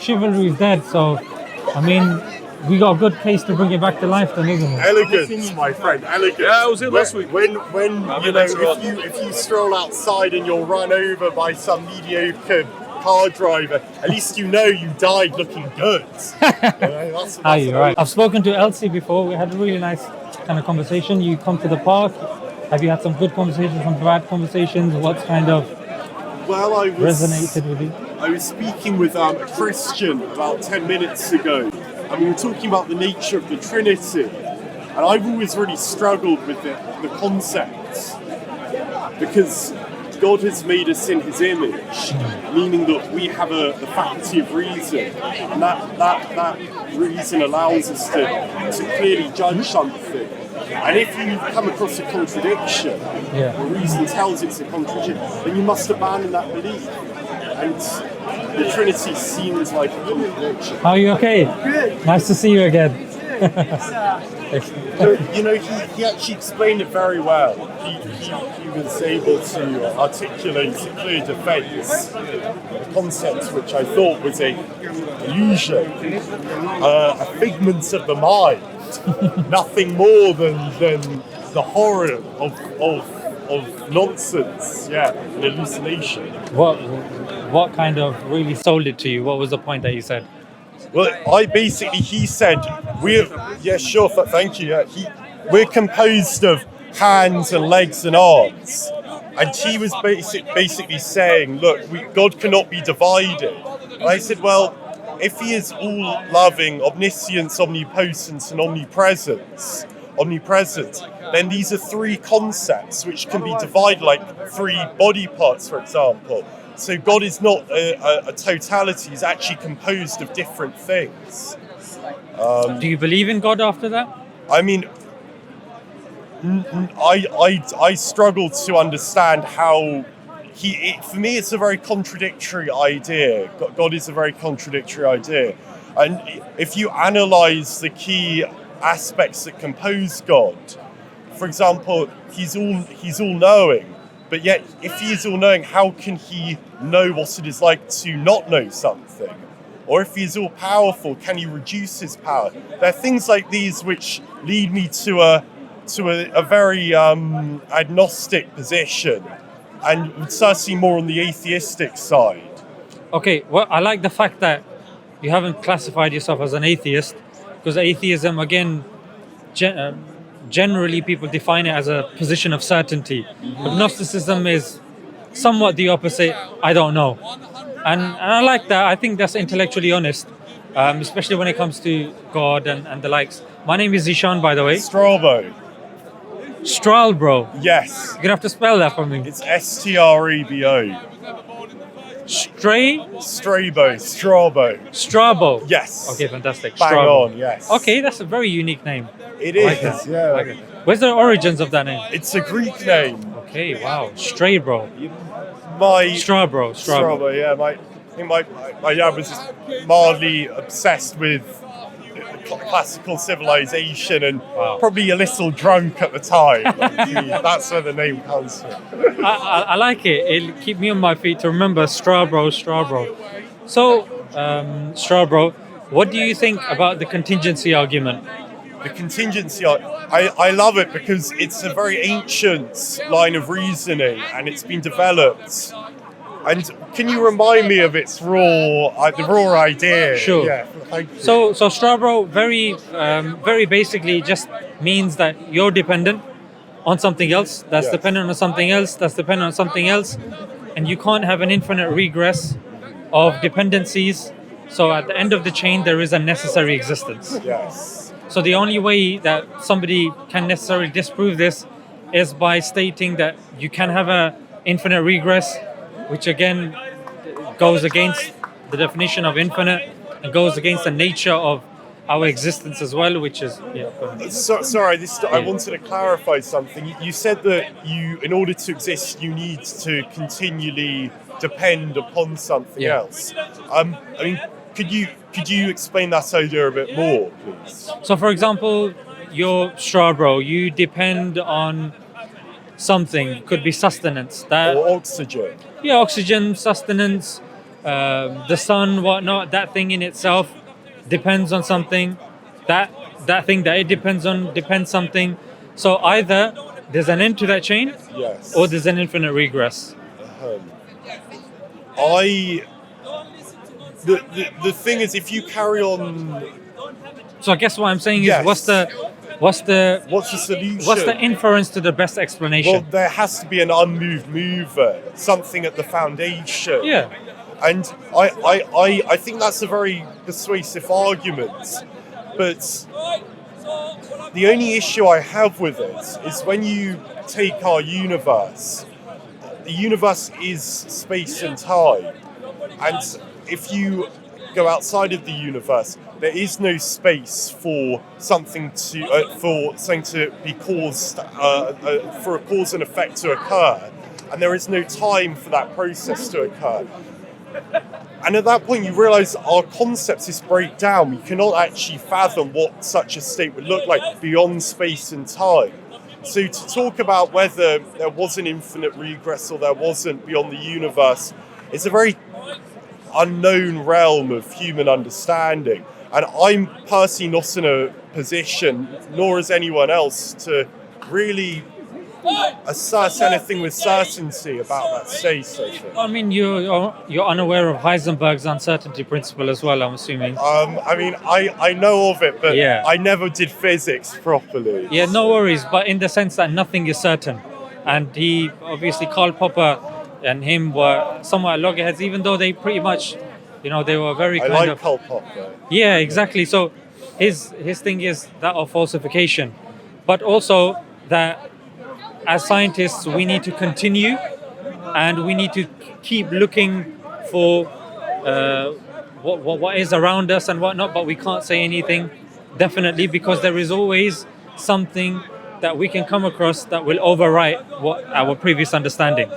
chivalry is dead. So, I mean, we got a good case to bring it back to life, then, isn't it? Elegance, my friend, elegance. Yeah, I was here last week. When you know, if you stroll outside and you're run over by some mediocre car driver, at least you know you died looking good. That's You're right. I've spoken to Elsie before. We had a really nice kind of conversation. You come to the park. Have you had some good conversations, some bad conversations? What's kind of resonated with you? I was speaking with a Christian about 10 minutes ago, and we were talking about the nature of the Trinity. And I've always really struggled with the concept, because God has made us in His image, meaning that we have the faculty of reason, and that reason allows us to clearly judge something. And if you come across a contradiction, or reason tells it's a contradiction, then you must abandon that belief. And the Trinity seems like a contradiction. Are you okay? Good. Nice to see you again. You know, he actually explained it very well. He was able to articulate a clear defence, a concept which I thought was a illusion, a figment of the mind, nothing more than the horror of nonsense, an hallucination. What kind of really sold it to you? What was the point that you said? Well, he said, thank you. We're composed of hands and legs and arms. And he was basically saying, look, God cannot be divided. And I said, well, if He is all loving, omniscience, omnipotence, and omnipresent, then these are three concepts which can be divided like three body parts, for example. So God is not a totality, He's actually composed of different things. Do you believe in God after that? I mean, I struggle to understand how for me it's a very contradictory idea. God is a very contradictory idea. And if you analyse the key aspects that compose God, for example, He's all-knowing. But yet, if He is all-knowing, how can He know what it is like to not know something? Or if He is all-powerful, can He reduce His power? There are things like these which lead me to a very agnostic position, and certainly more on the atheistic side. Okay, well, I like the fact that you haven't classified yourself as an atheist, because atheism, again, generally people define it as a position of certainty. Agnosticism is somewhat the opposite. I don't know. And I like that. I think that's intellectually honest, especially when it comes to God and the likes. My name is Zishan, by the way. Strabo. Stralbro. Yes. You're going to have to spell that for me. It's Strebo. Strabo. Strabo. Yes. Okay, fantastic. Bang Strabo. on, yes. Okay, that's a very unique name. It I like is, that. yeah. I like it. Where's the origins of that name? It's a Greek name. Okay, wow. Straybro. Strabo, yeah. My dad was just mildly obsessed with classical civilization and probably a little drunk at the time. That's where the name comes from. I like it. It'll keep me on my feet to remember Strabro. So, Strabro, what do you think about the contingency argument? The contingency, I love it because it's a very ancient line of reasoning and it's been developed. And can you remind me of its the raw idea? Sure. Yeah, thank you. So Strabro very basically just means that you're dependent on something else, that's dependent on something else, that's dependent on something else, and you can't have an infinite regress of dependencies. So at the end of the chain, there is a necessary existence. Yes. So the only way that somebody can necessarily disprove this is by stating that you can have an infinite regress, which again goes against the definition of infinite and goes against the nature of our existence as well, which is I wanted to clarify something. You said that in order to exist, you need to continually depend upon something else. I mean, could you explain that idea a bit more, please? So, for example, you're Strabro, you depend on something. Could be sustenance. Or oxygen. Yeah, oxygen, sustenance. the sun, whatnot, that thing in itself depends on something. That thing that it depends on depends something. So either there's an end to that chain, Yes. or there's an infinite regress. The thing is, if you carry on, So I guess what I'm saying is, Yes. what's the what's the solution? what's the inference to the best explanation? Well, there has to be an unmoved mover, something at the foundation. Yeah. And I think that's a very persuasive argument. But the only issue I have with it is when you take our universe, the universe is space and time. And if you go outside of the universe, there is no space for something to be caused, for a cause and effect to occur, and there is no time for that process to occur. And at that point, you realise our concepts just break down. We cannot actually fathom what such a state would look like beyond space and time. So to talk about whether there was an infinite regress or there wasn't beyond the universe is a very unknown realm of human understanding. And I'm personally not in a position, nor is anyone else, to really assess anything with certainty about that state, I think. I mean, you're unaware of Heisenberg's uncertainty principle as well, I'm assuming. I know of it, but Yeah. I never did physics properly. Yeah, no worries, but in the sense that nothing is certain. And he, obviously, Karl Popper and him were somewhat loggerheads, even though they pretty much, they were very I kind like of... Karl Popper. Yeah, exactly. So his thing is that of falsification, but also that as scientists we need to continue and we need to keep looking for what is around us and whatnot, but we can't say anything definitely because there is always something that we can come across that will overwrite what our previous understanding.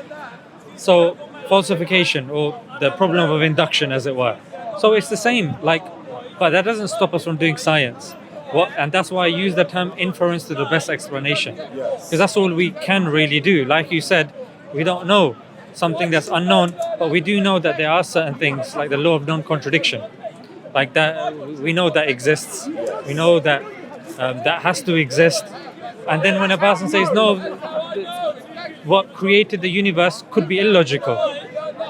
So falsification, or the problem of induction, as it were. So it's the same, but that doesn't stop us from doing science. And that's why I use the term inference to the best explanation. Yes. Because that's all we can really do. Like you said, we don't know something that's unknown, but we do know that there are certain things, like the law of non-contradiction. Like that, we know that exists. We know that that has to exist. And then when a person says, no, what created the universe could be illogical,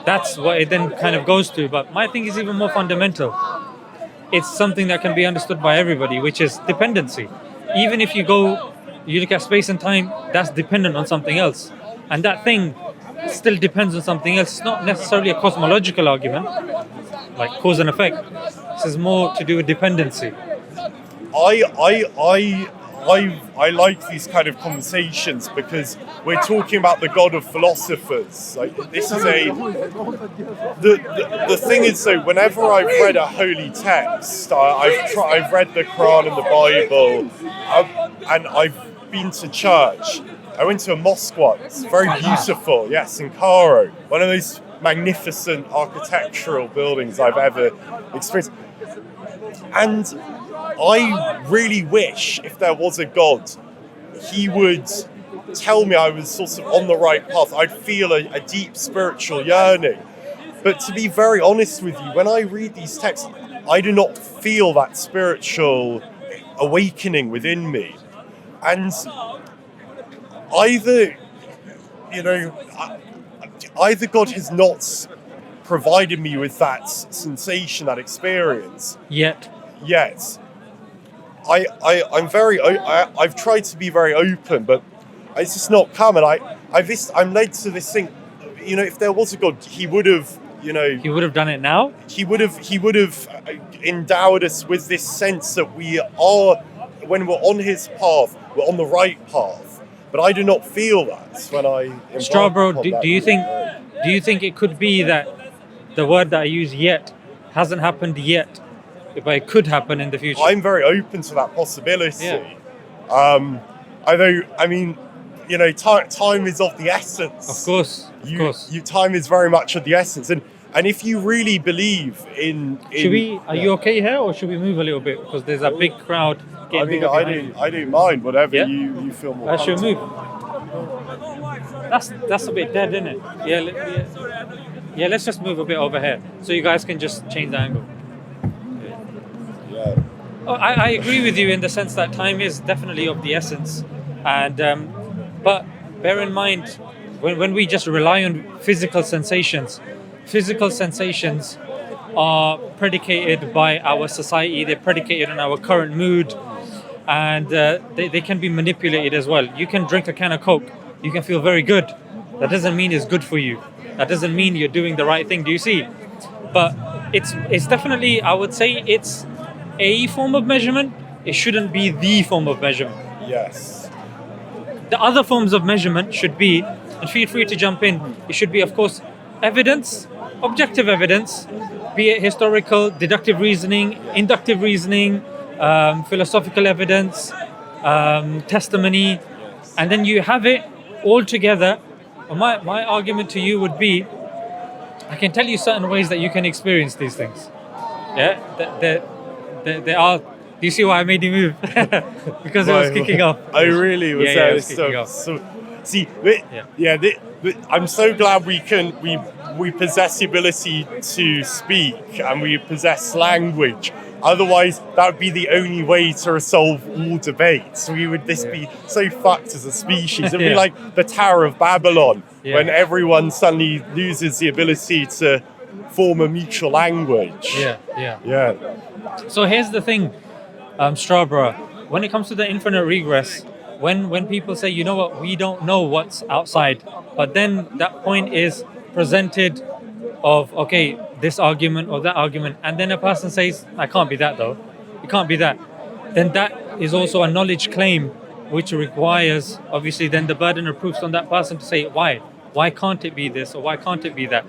that's what it then kind of goes to. But my thing is even more fundamental. It's something that can be understood by everybody, which is dependency. Even if you look at space and time, that's dependent on something else. And that thing still depends on something else. It's not necessarily a cosmological argument, like cause and effect. This is more to do with dependency. I like these kind of conversations because we're talking about the God of philosophers. Like, this is the thing is, so whenever I've read a holy text, I've read the Quran and the Bible, and I've been to church. I went to a mosque once, very beautiful, yes, in Cairo, one of those magnificent architectural buildings I've ever experienced. And I really wish, if there was a God, he would tell me I was sort of on the right path. I'd feel a deep spiritual yearning. But to be very honest with you, when I read these texts, I do not feel that spiritual awakening within me. And either God has not provided me with that sensation, that experience. Yet. I've tried to be very open, but it's just not come. And I'm led to this thing. If there was a God, he would have. He would have done it now. He would have endowed us with this sense that we are, when we're on his path, we're on the right path. But I do not feel that when I. Strawbro, do you think it could be that the word that I use "yet" hasn't happened yet, but it could happen in the future? I'm very open to that possibility. Yeah. Although, time is of the essence. Of course. Time is very much of the essence, and if you really believe in Are you okay here, or should we move a little bit because there's a big crowd getting bigger behind you? I don't mind whatever Yeah? you feel more. I should comfortable. move. That's a bit dead, isn't it? Yeah, let's just move a bit over here so you guys can just change the angle. Yeah. Oh, I agree with you in the sense that time is definitely of the essence, and but bear in mind when we just rely on physical sensations are predicated by our society. They're predicated on our current mood, and they can be manipulated as well. You can drink a can of Coke, you can feel very good. That doesn't mean it's good for you. That doesn't mean you're doing the right thing. Do you see? But it's definitely, I would say, it's a form of measurement. It shouldn't be the form of measurement. Yes. The other forms of measurement should be, and feel free to jump in, it should be, of course, evidence, objective evidence, be it historical, deductive reasoning, inductive reasoning, philosophical evidence, testimony, and then you have it all together. My argument to you would be, I can tell you certain ways that you can experience these things. Yeah, there are. Do you see why I made you move? Because it was kicking off. I really was. Yeah, it was kicking off. See, I'm so glad we possess the ability to speak and we possess language. Otherwise, that would be the only way to resolve all debates. We would be so fucked as a species. It'd be like the Tower of Babylon, when everyone suddenly loses the ability to form a mutual language. Yeah. So here's the thing, Strawberry. When it comes to the infinite regress, when people say, you know what, we don't know what's outside, but then that point is presented of, okay, this argument or that argument, and then a person says, I can't be that though, it can't be that, then that is also a knowledge claim, which requires, obviously, then the burden of proofs on that person to say, why can't it be this, or why can't it be that?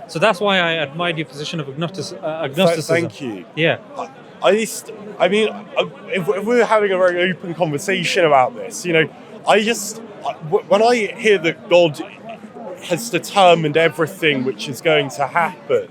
So that's why I admired your position of agnosticism. Thank you. Yeah. If we're having a very open conversation about this, when I hear that God has determined everything which is going to happen,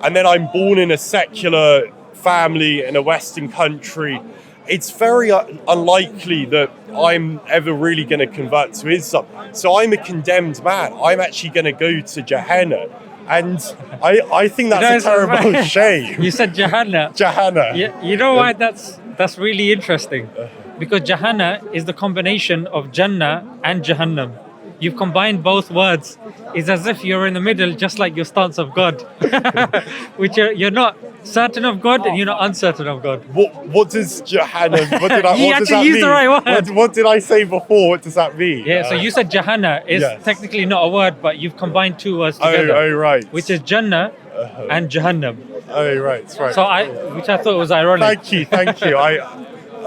and then I'm born in a secular family in a Western country, it's very unlikely that I'm ever really going to convert to Islam. So I'm a condemned man. I'm actually going to go to Jannah. And I think that's a terrible shame. You said Jannah. Jannah. Yeah, you know why that's really interesting? Because Jannah is the combination of Jannah and Jahannam. You've combined both words. It's as if you're in the middle, just like your stance of God, which you're not certain of God and you're not uncertain of God. What does Jahannam? What did I? He what does actually that used mean? the right word. What did I say before? What does that mean? Yeah. So you said Jahannam is technically not a word, but you've combined two words together. Oh, right. Which is Jannah and Jahannam. Oh, right. Right. So which I thought was ironic. Thank you.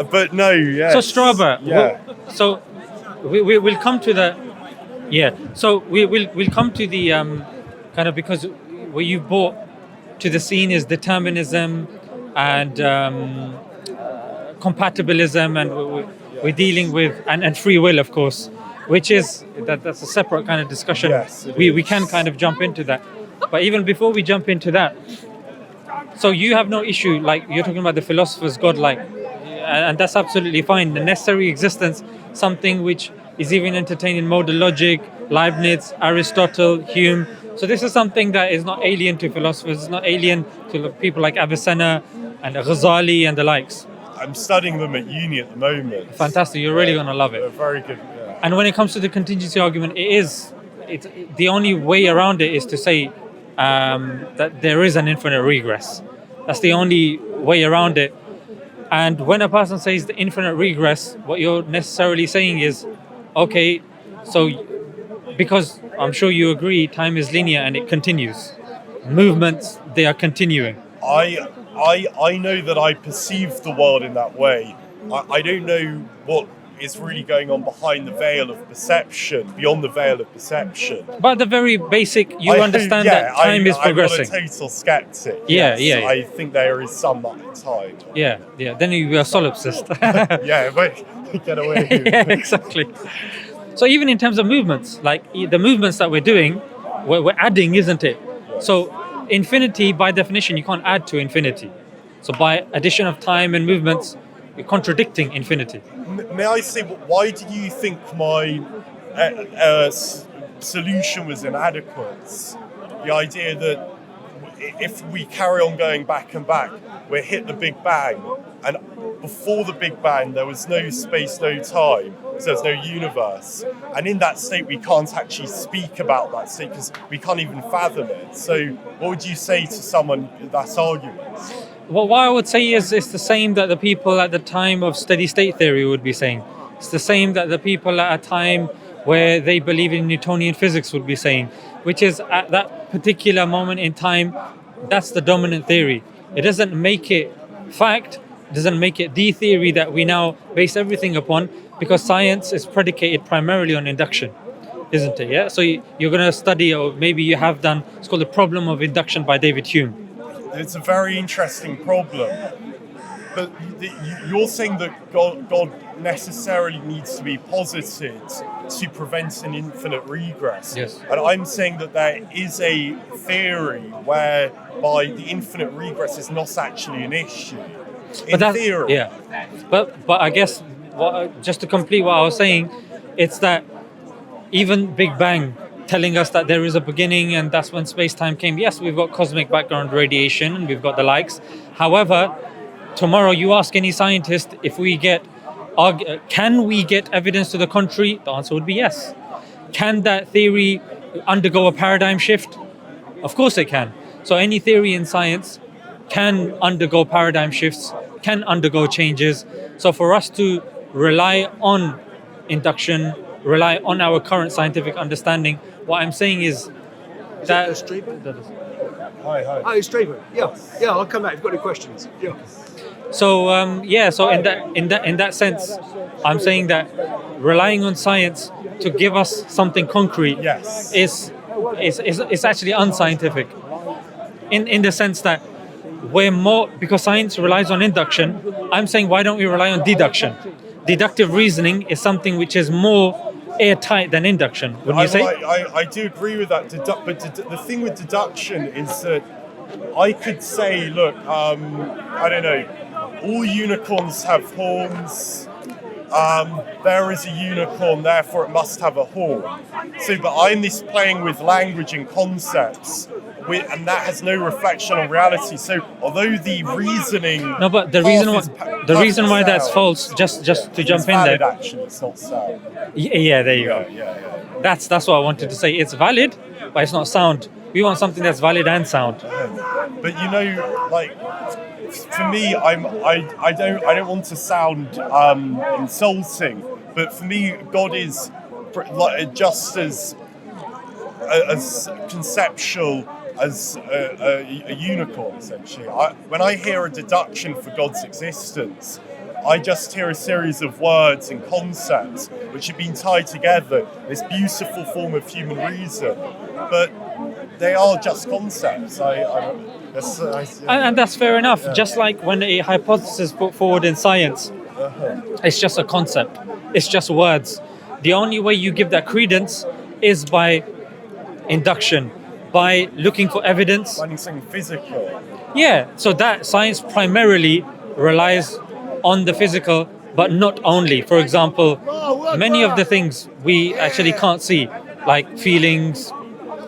But no, yeah. So Strawberry. Yeah. So we'll come to the. Yeah, so we'll come to the kind of, because what you've brought to the scene is determinism and compatibilism, and we're dealing with and free will, of course, which is that's a separate kind of discussion. Yes, we can kind of jump into that, but even before we jump into that, so you have no issue, like you're talking about the philosopher's godlike, and that's absolutely fine. The necessary existence, something which is even entertained in modal logic, Leibniz, Aristotle, Hume. So this is something that is not alien to philosophers, it's not alien to people like Avicenna and Ghazali and the likes. I'm studying them at uni at the moment. Fantastic, you're really going to love it. They're very good. Yeah. And when it comes to the contingency argument, it's the only way around it is to say that there is an infinite regress. That's the only way around it. And when a person says the infinite regress, what you're necessarily saying is, okay, so because I'm sure you agree, time is linear and it continues. Movements, they are continuing. I know that I perceive the world in that way. I don't know what is really going on behind the veil of perception, beyond the veil of perception. But the very basic, you understand that time is progressing. I'm not a total skeptic. Yeah. I think there is some time. Yeah. Then you're a solipsist. Yeah, but get away. Yeah, exactly. So even in terms of movements, like the movements that we're doing, we're adding, isn't it? Yes. So infinity, by definition, you can't add to infinity. So by addition of time and movements, you're contradicting infinity. May I say, why do you think my solution was inadequate? the idea that if we carry on going back and back, we'll hit the Big Bang, and before the Big Bang there was no space, no time, so there's no universe, and in that state we can't actually speak about that state because we can't even fathom it. So what would you say to someone that's argument? Well, what I would say is it's the same that the people at the time of steady state theory would be saying. It's the same that the people at a time where they believe in Newtonian physics would be saying, which is at that particular moment in time, that's the dominant theory. It doesn't make it fact, it doesn't make it the theory that we now base everything upon, because science is predicated primarily on induction, isn't it? Yeah. So you're going to study, or maybe you have done, it's called the problem of induction by David Hume. It's a very interesting problem. But you're saying that God necessarily needs to be posited to prevent an infinite regress. Yes. And I'm saying that there is a theory whereby the infinite regress is not actually an issue. In theory. Yeah. But I guess, just to complete what I was saying, it's that even Big Bang telling us that there is a beginning and that's when space-time came. Yes, we've got cosmic background radiation and we've got the likes. However, tomorrow you ask any scientist if can we get evidence to the contrary? The answer would be yes. Can that theory undergo a paradigm shift? Of course it can. So any theory in science can undergo paradigm shifts, can undergo changes. So for us to rely on induction, rely on our current scientific understanding, what I'm saying is that... Hi. Oh, it's Draven. Yeah, I'll come back. If you've got any questions. Yeah. So in that sense, I'm saying that relying on science to give us something concrete is actually unscientific. In the sense that we're more, because science relies on induction, I'm saying why don't we rely on deduction? Deductive reasoning is something which is more airtight than induction, wouldn't you say? I do agree with that. But the thing with deduction is that I could say, look, I don't know, all unicorns have horns. There is a unicorn, therefore it must have a horn. So, but I'm playing with language and concepts, and that has no reflection on reality. So, although the reasoning, no, but the reason why that's false, just to jump in there. Actually, it's not sound. Yeah, there you go. Yeah. That's what I wanted to say. It's valid, but it's not sound. We want something that's valid and sound. But you know, like, for me, I don't want to sound insulting, but for me, God is just as conceptual as a unicorn, essentially. When I hear a deduction for God's existence, I just hear a series of words and concepts which have been tied together, this beautiful form of human reason, but they are just concepts. And that's fair enough. Yeah. Just like when a hypothesis put forward in science, it's just a concept. It's just words. The only way you give that credence is by induction, by looking for evidence. Finding something physical. Yeah, so that science primarily relies on the physical, but not only. For example, many of the things we actually can't see, like feelings,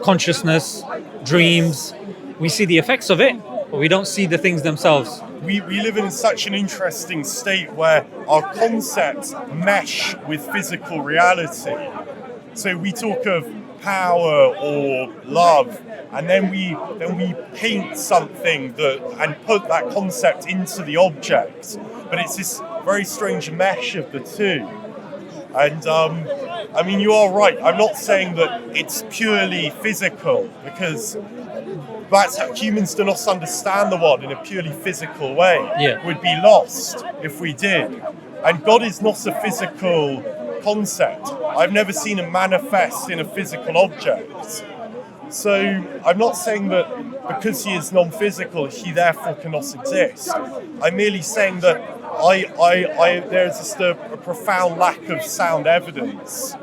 consciousness, dreams, we see the effects of it, but we don't see the things themselves. We live in such an interesting state where our concepts mesh with physical reality. So we talk of power or love, and then we paint something and put that concept into the object. But it's this very strange mesh of the two. And I mean, you are right. I'm not saying that it's purely physical, because that's how humans do not understand the world in a purely physical way. Yeah. We'd be lost if we did. And God is not a physical concept. I've never seen him manifest in a physical object. So I'm not saying that because he is non-physical, he therefore cannot exist. I'm merely saying that there's just a profound lack of sound evidence.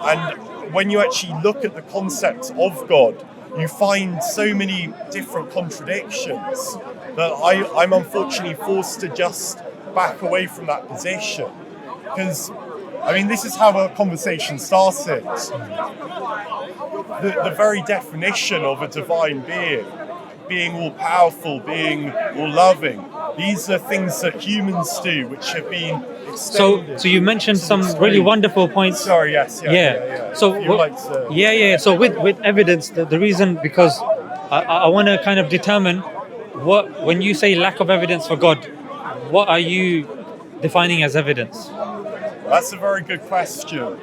And when you actually look at the concept of God, you find so many different contradictions that I'm unfortunately forced to just back away from that position. Because I mean, this is how a conversation started. The very definition of a divine being all powerful, being all loving, these are things that humans do, which have been extended. So you mentioned some really wonderful points. Sorry, yes, yeah. So If you'd like to- yeah. So with evidence, the reason, because I want to kind of determine when you say lack of evidence for God, what are you defining as evidence? That's a very good question.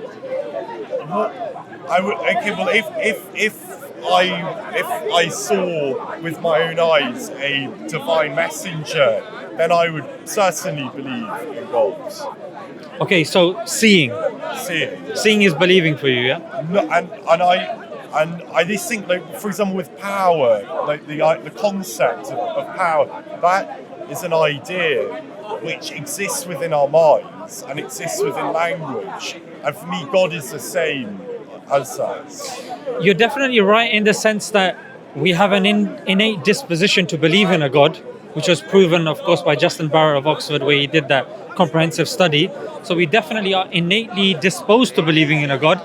If I saw with my own eyes a divine messenger, then I would certainly believe in God. Okay, so seeing is believing for you, yeah? No, and I just think, like, for example, with power, like the concept of power, that is an idea which exists within our minds and exists within language. And for me, God is the same as that. You're definitely right in the sense that we have an innate disposition to believe in a God, which was proven, of course, by Justin Barrett of Oxford, where he did that comprehensive study. So we definitely are innately disposed to believing in a God.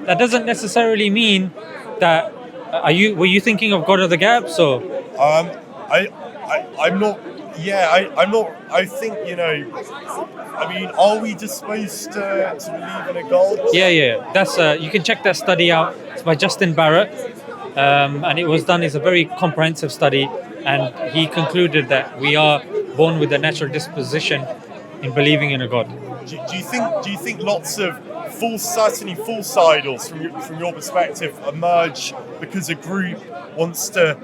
That doesn't necessarily mean that. Were you thinking of God of the Gaps, or? I'm not. Yeah, I'm not. I think, I mean, are we disposed to believe in a God? Yeah. That's you can check that study out. It's by Justin Barrett, and it was done as a very comprehensive study. And he concluded that we are born with a natural disposition in believing in a God. Do you think lots of certainly false idols from your perspective emerge because a group wants to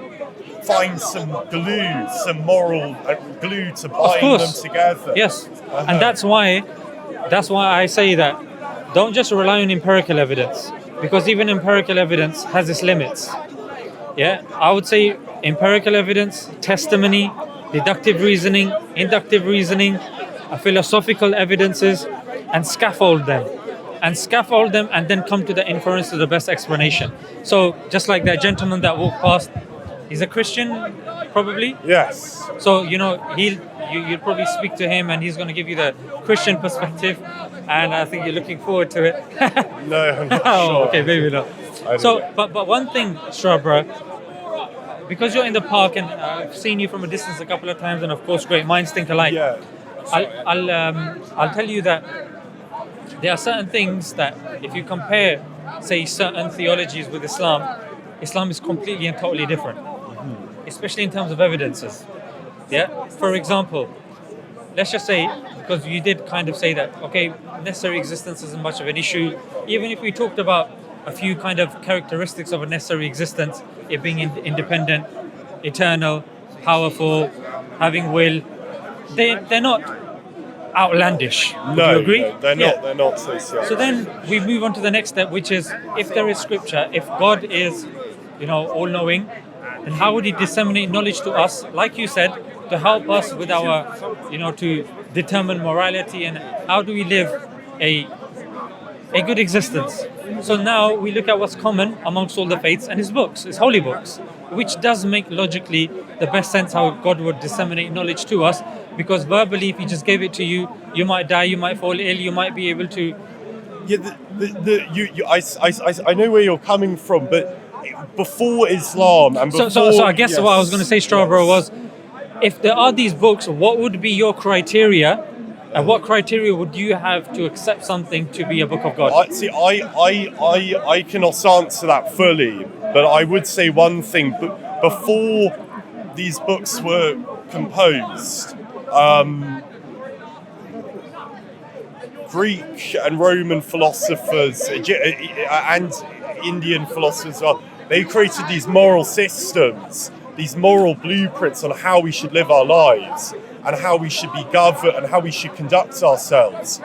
find some glue, some moral glue to bind them together? Yes, and that's why I say that don't just rely on empirical evidence, because even empirical evidence has its limits. Yeah, I would say empirical evidence, testimony, deductive reasoning, inductive reasoning, philosophical evidences, and scaffold them, and then come to the inference to the best explanation. So just like that gentleman that walked past, he's a Christian, probably. Yes. So you'll probably speak to him, and he's going to give you the Christian perspective, and I think you're looking forward to it. No, I'm not Oh, sure. okay, maybe not. So, but one thing, Strabra, because you're in the park, and I've seen you from a distance a couple of times, and of course, great minds think alike. Yeah. I'll tell you that there are certain things that, if you compare, say, certain theologies with Islam is completely and totally different, especially in terms of evidences. Yeah. For example, let's just say, because you did kind of say that, okay, necessary existence isn't much of an issue. Even if we talked about a few kind of characteristics of a necessary existence, it being independent, eternal, powerful, having will, they're not outlandish. Would you agree? No, they're not. They're not sociology. So then we move on to the next step, which is, if there is scripture, if God is, all-knowing, then how would he disseminate knowledge to us, like you said, to help us with our, to determine morality, and how do we live a good existence? So now we look at what's common amongst all the faiths and his books, his holy books, which does make logically the best sense how God would disseminate knowledge to us, because verbally, if he just gave it to you, you might die, you might fall ill, you might be able to. Yeah, I know where you're coming from, but before Islam and before. So I guess what I was going to say, Strawberry, was, if there are these books, what would be your criteria? And what criteria would you have to accept something to be a book of God? I cannot answer that fully, but I would say one thing. Before these books were composed, Greek and Roman philosophers and Indian philosophers, they created these moral systems, these moral blueprints on how we should live our lives, and how we should be governed, and how we should conduct ourselves.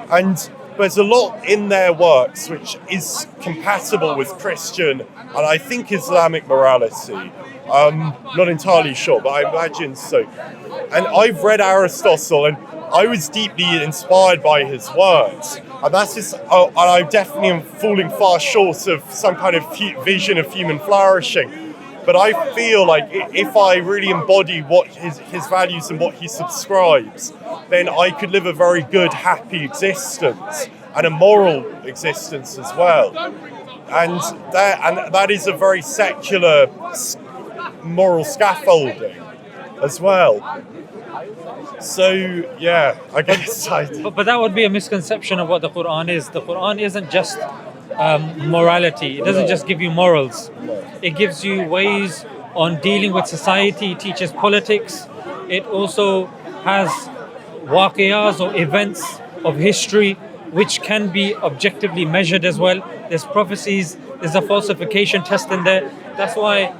And there's a lot in their works which is compatible with Christian and I think Islamic morality. Not entirely sure, but I imagine so. And I've read Aristotle, and I was deeply inspired by his words. And that's just, and I definitely am falling far short of some kind of vision of human flourishing. But I feel like if I really embody what his values and what he subscribes, then I could live a very good, happy existence. and a moral existence as well. And that is a very secular moral scaffolding as well. So yeah, I guess But that would be a misconception of what the Quran is. The Quran isn't just morality. It doesn't just give you morals. It gives you ways on dealing with society. It teaches politics. It also has waqiyas or events of history which can be objectively measured as well. There's prophecies. There's a falsification test in there. That's why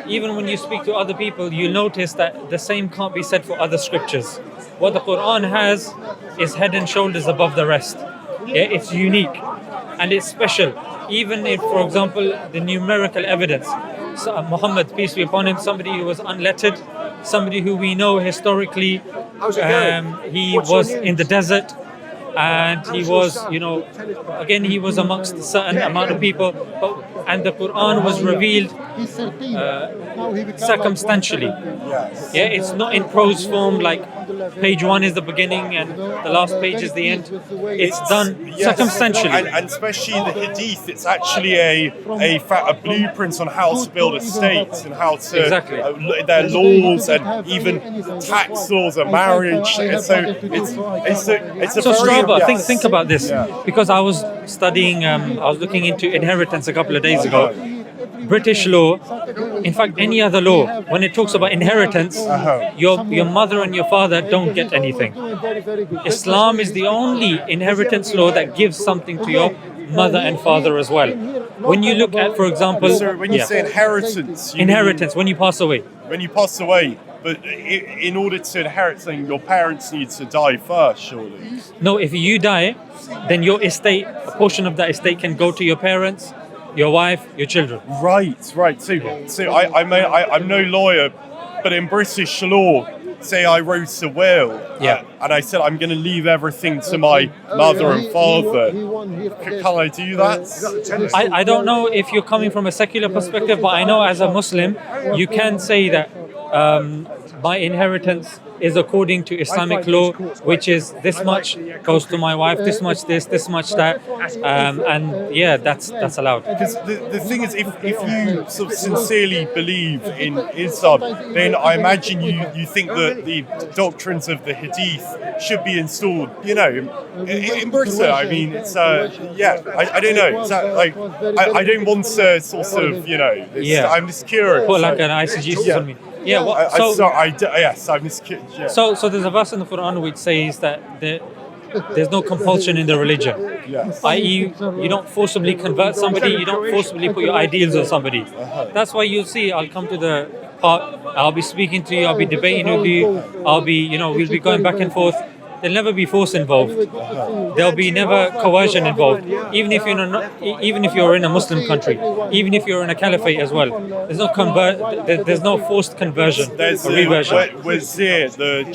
even when you speak to other people, you notice that the same can't be said for other scriptures. What the Quran has is head and shoulders above the rest. Yeah, it's unique and it's special. Even if, for example, the numerical evidence, so Muhammad, peace be upon him, somebody who was unlettered, somebody who we know historically, he was in the desert, and he was, again, he was amongst a certain amount of people, and the Quran was revealed circumstantially. Yeah, it's not in prose form like page 1 is the beginning and the last page is the end. It's done circumstantially. And especially the Hadith, it's actually a blueprint on how to build a state and how to their laws and even tax laws and marriage. And so it's a so very, Straba, think about this, because I was studying, I was looking into inheritance a couple of days ago. British law, in fact any other law, when it talks about inheritance, your mother and your father don't get anything. Islam is the only inheritance law that gives something to your mother and father as well. When you look at, for example, so when you say inheritance, when you pass away. When you pass away, but in order to inherit something, your parents need to die first, surely. No, if you die, then your estate, a portion of that estate can go to your parents, your wife, your children. Right. So I'm no lawyer, but in British law, say I wrote a will, and I said I'm going to leave everything to my mother and father. Can I do that? I don't know if you're coming from a secular perspective, but I know as a Muslim, you can say that my inheritance is according to Islamic law, which is this much goes to my wife, this much this much that, and yeah, that's allowed. Because the thing is, if you sort of sincerely believe in Islam, then I imagine you think that the doctrines of the Hadith should be installed. In Britain, I mean, it's I don't know. It's like I don't want to sort of I'm just curious. Put like an ICG on me. Yeah. I'm just curious. So there's a verse in the Quran which says that there's no compulsion in the religion. Yes. I.e., you don't forcibly convert somebody, you don't forcibly put your ideals on somebody. That's why you'll see, I'll come to the part, I'll be speaking to you, I'll be debating with you, we'll be going back and forth. There'll never be force involved. There'll be never coercion involved. Even if you're in a Muslim country, even if you're in a caliphate as well, there's no forced conversion. There's or reversion. wazir, the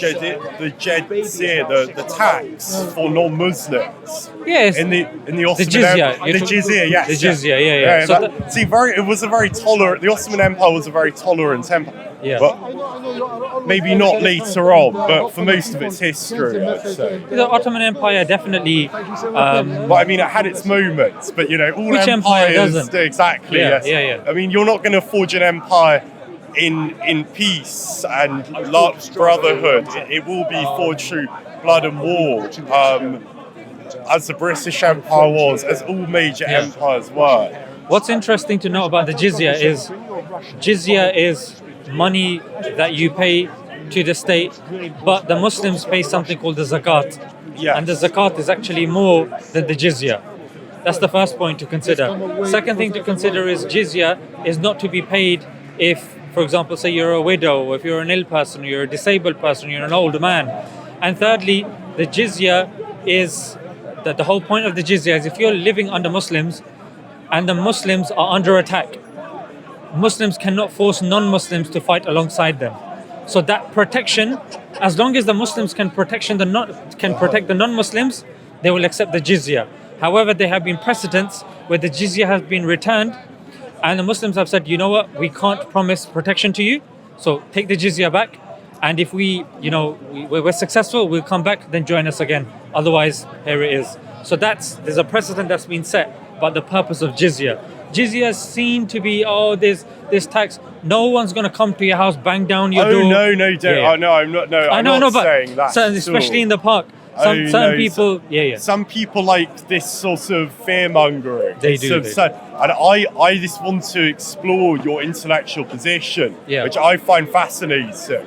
tax for non-Muslims. Yes. In the Ottoman jizya. Empire. The jizya, yes. The jizya, yeah. So it was a very tolerant. The Ottoman Empire was a very tolerant empire. Yeah. But maybe not later on, but for most of its history, I'd say. The Ottoman Empire definitely. But I mean, it had its moments. But all which empire empires doesn't? Exactly. Yeah, yes. yeah. I mean, you're not going to forge an empire in peace and brotherhood. It will be forged through blood and war, as the British Empire was, as all major empires were. What's interesting to know about the jizya is money that you pay to the state, but the Muslims pay something called the zakat. Yes. And the zakat is actually more than the jizya. That's the first point to consider. Second thing to consider is jizya is not to be paid if, for example, say you're a widow, or if you're an ill person, or you're a disabled person, you're an old man. And thirdly, the jizya is, that the whole point of the jizya is if you're living under Muslims and the Muslims are under attack, Muslims cannot force non-Muslims to fight alongside them. So that protection, as long as the Muslims can protect the non-Muslims, they will accept the jizya. However, there have been precedents where the jizya has been returned and the Muslims have said, you know what, we can't promise protection to you, so take the jizya back, and if we're successful, we'll come back, then join us again. Otherwise, here it is. So there's a precedent that's been set, but the purpose of jizya is seen to be, there's this tax. No one's going to come to your house, bang down your door. No, don't. Yeah. Oh, no, I'm not. No, I'm not saying that. Especially in the park, certain people. Some people like this sort of fear mongering. They do. And I just want to explore your intellectual position, which I find fascinating.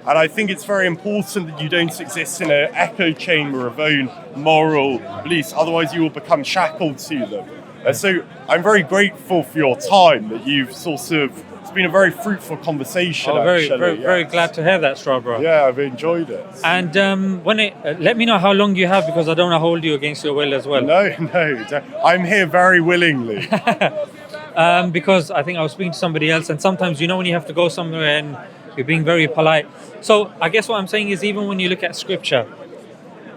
And I think it's very important that you don't exist in an echo chamber of own moral beliefs, otherwise you will become shackled to them. So I'm very grateful for your time that you've it's been a very fruitful conversation. Very glad to hear that, Strawbro. Yeah, I've enjoyed it. And let me know how long you have, because I don't want to hold you against your will as well. No, I'm here very willingly. Because I think I was speaking to somebody else, and sometimes, when you have to go somewhere and you're being very polite. So I guess what I'm saying is, even when you look at scripture,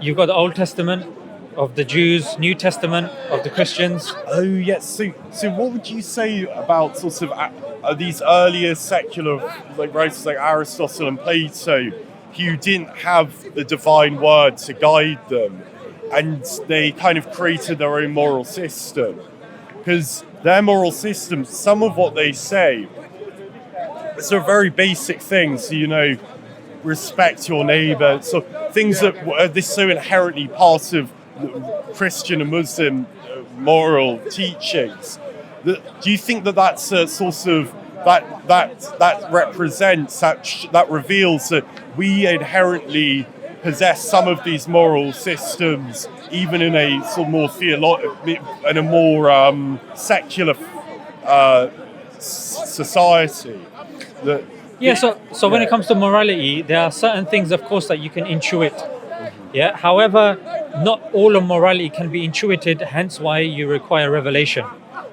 you've got the Old Testament of the Jews, New Testament of the Christians. Oh yes. So what would you say about sort of these earlier secular writers like Aristotle and Plato, who didn't have the divine word to guide them, and they kind of created their own moral system? Because their moral system, some of what they say, it's a very basic things. Respect your neighbour. So things that are this so inherently part of Christian and Muslim moral teachings. Do you think that's a sort of that represents that reveals that we inherently possess some of these moral systems, even in a sort of more in a more secular society? So when it comes to morality, there are certain things, of course, that you can intuit. Yeah. However, not all of morality can be intuited, hence why you require revelation.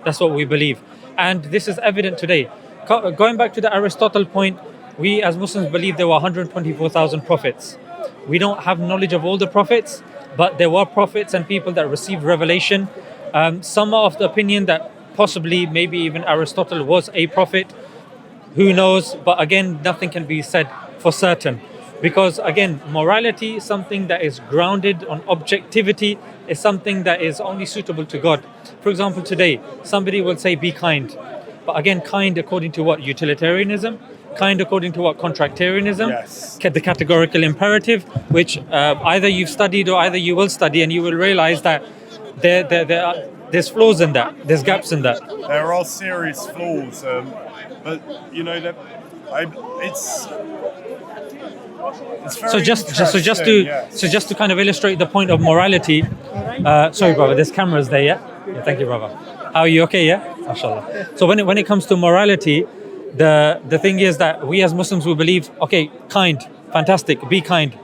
That's what we believe. And this is evident today. Going back to the Aristotle point, we as Muslims believe there were 124,000 prophets. We don't have knowledge of all the prophets, but there were prophets and people that received revelation. Some are of the opinion that possibly, maybe even Aristotle was a prophet. Who knows? But again, nothing can be said for certain. Because again, morality is something that is grounded on objectivity, is something that is only suitable to God. For example, today, somebody will say, be kind. But again, kind according to what? Utilitarianism? Kind according to what? Contractarianism? Yes. The categorical imperative, which either you've studied or either you will study, and you will realize that there's flaws in that, there's gaps in that. There are serious flaws, but it's very just to kind of illustrate the point of morality. Sorry, brother. There's cameras there. Yeah. Thank you, brother. How are you? Okay. Yeah. MashaAllah. So when it comes to morality, the thing is that we as Muslims will believe, okay, kind, fantastic, be kind,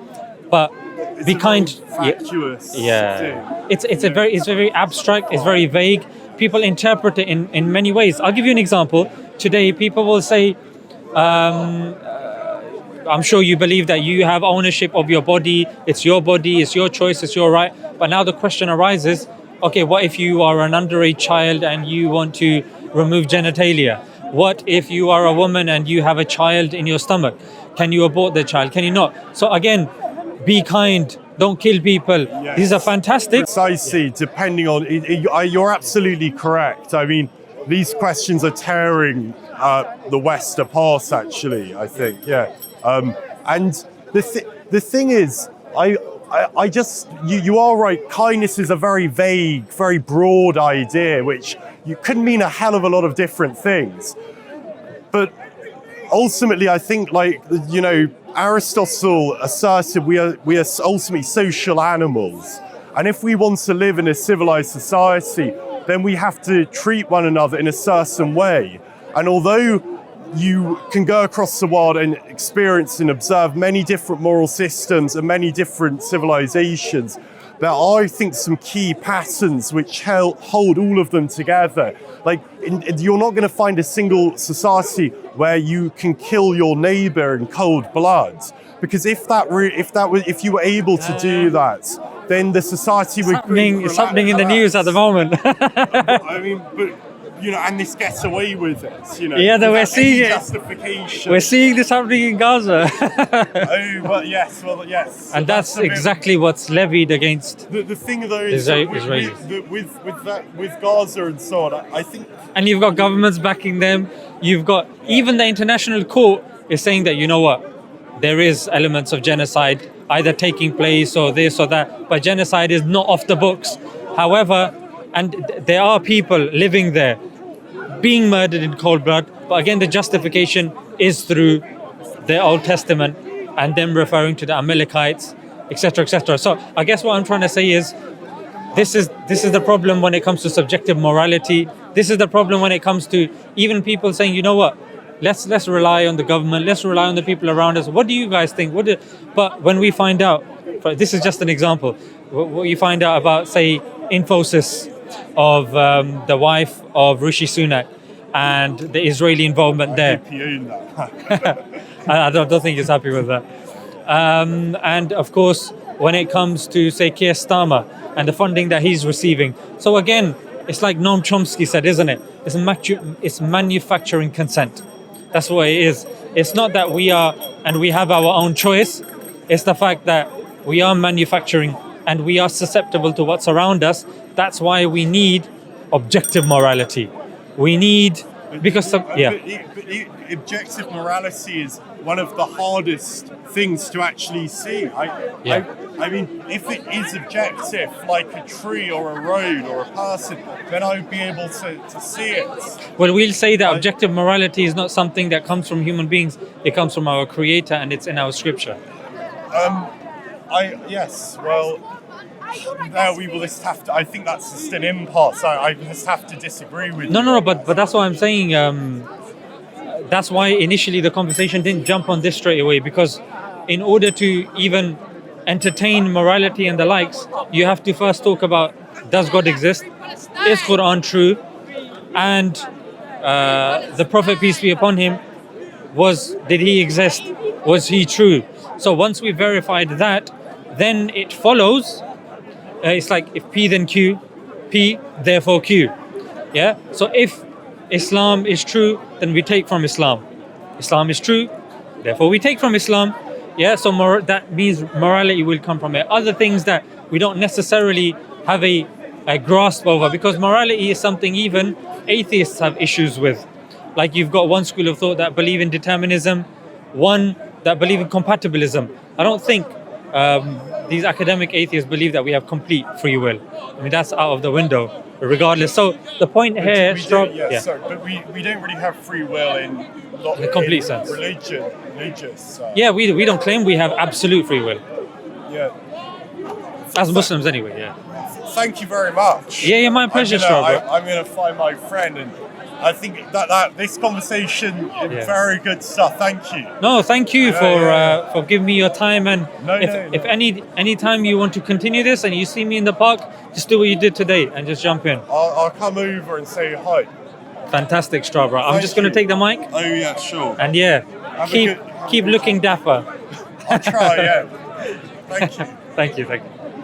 but it's be kind. Fatuous Yeah. It's very abstract. It's very vague. People interpret it in many ways. I'll give you an example. Today, people will say, I'm sure you believe that you have ownership of your body, it's your choice, it's your right. But now the question arises, okay, what if you are an underage child and you want to remove genitalia? What if you are a woman and you have a child in your stomach? Can you abort the child? Can you not? So again, be kind, don't kill people. Yes. These are fantastic. Precisely, depending on, you're absolutely correct. I mean, these questions are tearing the West apart, actually, I think, yeah. And the thing is, I just, you are right, kindness is a very vague, very broad idea, which you could mean a hell of a lot of different things. But ultimately, I think, Aristotle asserted we are ultimately social animals. And if we want to live in a civilized society, then we have to treat one another in a certain way. And although you can go across the world and experience and observe many different moral systems and many different civilizations, there are, I think, some key patterns which hold all of them together. You're not going to find a single society where you can kill your neighbor in cold blood, because if you were able to do that, then the society would. It's happening in the news at the moment. I mean, and this gets away with it, Yeah, that we're without seeing any it. justification. We're seeing this happening in Gaza. Oh, well, yes. And that's a bit- exactly what's levied against. The thing though is Israelis. with Gaza and so on. I think And you've got governments backing them. You've got even the international court is saying that, you know what, there is elements of genocide either taking place or this or that, but genocide is not off the books. However, and there are people living there being murdered in cold blood, but again, the justification is through the Old Testament and them referring to the Amalekites, etc., etc. So I guess what I'm trying to say is this is the problem when it comes to subjective morality. This is the problem when it comes to even people saying, you know what, let's rely on the government, let's rely on the people around us. What do you guys think? But when we find out, this is just an example, what you find out about, say, Infosys of the wife of Rishi Sunak and the Israeli involvement there. hope you own that. I don't think he's happy with that. And of course, when it comes to, say, Keir Starmer and the funding that he's receiving. So again, it's like Noam Chomsky said, isn't it? It's manufacturing consent. That's what it is. It's not that we have our own choice. It's the fact that we are manufacturing and we are susceptible to what's around us. That's why we need objective morality. We need, because objective morality is one of the hardest things to actually see. I mean, if it is objective, like a tree or a road or a person, then I would be able to see it. Well, we'll say that objective morality is not something that comes from human beings. It comes from our Creator, and it's in our scripture. Yes, well, now we will just have to, I think that's just an impasse. I just have to disagree with you. No, but that's what I'm saying. That's why initially the conversation didn't jump on this straight away, because in order to even entertain morality and the likes, you have to first talk about, does God exist? Is Quran true? And the Prophet, peace be upon him, did he exist? Was he true? So once we verified that, then it follows, it's like if P then Q, P therefore Q. Yeah. So if Islam is true, then we take from Islam. Islam is true, therefore we take from Islam. Yeah. So that means morality will come from it. Other things that we don't necessarily have a grasp over, because morality is something even atheists have issues with. Like you've got one school of thought that believe in determinism, one that believe in compatibilism. I don't think these academic atheists believe that we have complete free will. I mean, that's out of the window, regardless. So the point here, sorry, but we don't really have free will in a complete sense. Religious. Yeah, we don't claim we have absolute free will. Yeah. As Muslims, anyway. Yeah. Thank you very much. Yeah, my pleasure, Strabo. I'm gonna find my friend, and I think that this conversation is very good stuff. Thank you. No, thank you for giving me your time. And if any time you want to continue this and you see me in the park, just do what you did today and just jump in. I'll come over and say hi. Fantastic, Strawberry. I'm just going to take the mic. Oh yeah, sure. And keep looking dapper. I'll try. Yeah. Thank you. Thank you.